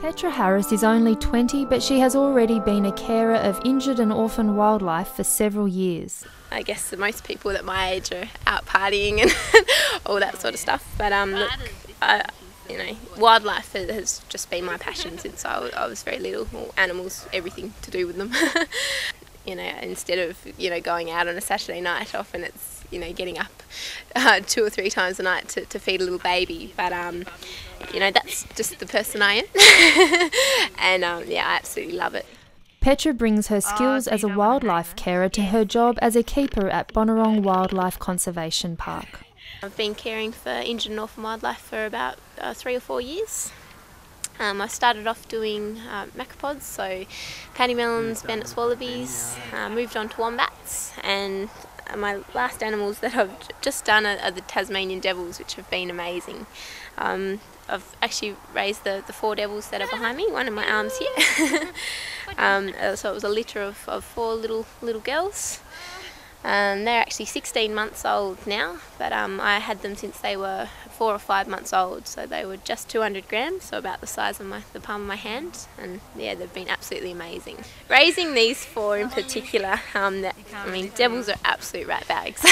Petra Harris is only 20, but she has already been a carer of injured and orphaned wildlife for several years. I guess that most people at my age are out partying and all that sort of stuff. But look, wildlife has just been my passion since I was very little. Well, animals, everything to do with them. Instead of going out on a Saturday night, often it's getting up 2 or 3 times a night to feed a little baby. But that's just the person I am. And I absolutely love it. Petra brings her skills as a wildlife carer to her job as a keeper at Bonorong Wildlife Conservation Park. I've been caring for injured and orphaned wildlife for about 3 or 4 years. I started off doing macropods, so paddy melons, bandits, wallabies, moved on to wombats, and my last animals that I've just done are the Tasmanian devils, which have been amazing. I've actually raised the 4 devils that are behind me, one in my arms here. So it was a litter of 4 little girls. They're actually 16 months old now, but I had them since they were 4 or 5 months old, so they were just 200 grams, so about the size of the palm of my hand, and yeah, they've been absolutely amazing. Raising these 4 in particular, devils are absolute rat bags.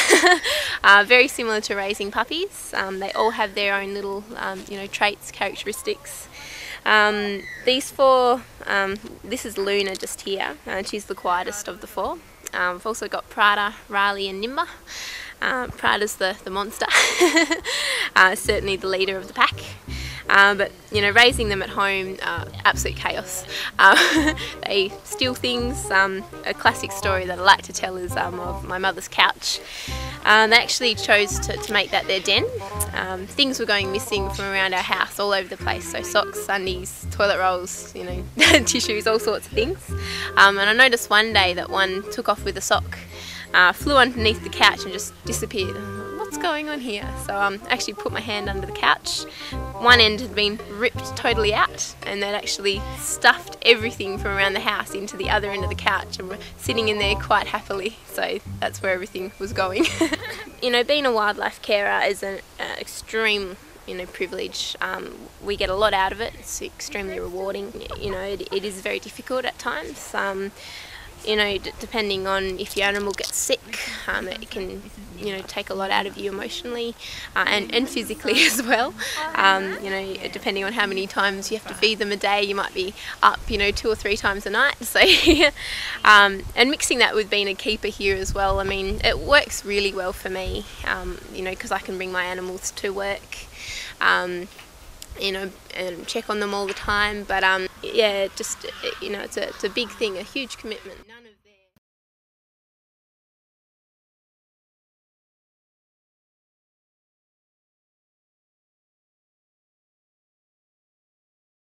Very similar to raising puppies. They all have their own little traits, characteristics. These 4, this is Luna just here, and she's the quietest of the 4. I've also got Petra, Riley and Nimba. Prada's the monster, certainly the leader of the pack. But raising them at home, absolute chaos. They steal things. A classic story that I like to tell is of my mother's couch. They actually chose to make that their den. Things were going missing from around our house all over the place, so socks, undies, toilet rolls, tissues, all sorts of things. And I noticed one day that one took off with a sock, flew underneath the couch and just disappeared. What's going on here? So I actually put my hand under the couch. One end had been ripped totally out, and they'd actually stuffed everything from around the house into the other end of the couch and were sitting in there quite happily. So that's where everything was going. Being a wildlife carer is an extreme privilege. We get a lot out of it. It's extremely rewarding. It is very difficult at times. Depending on if your animal gets sick, it can take a lot out of you emotionally and physically as well. Depending on how many times you have to feed them a day, you might be up 2 or 3 times a night. So and mixing that with being a keeper here as well, it works really well for me, because I can bring my animals to work, and check on them all the time. But it's a big thing, a huge commitment.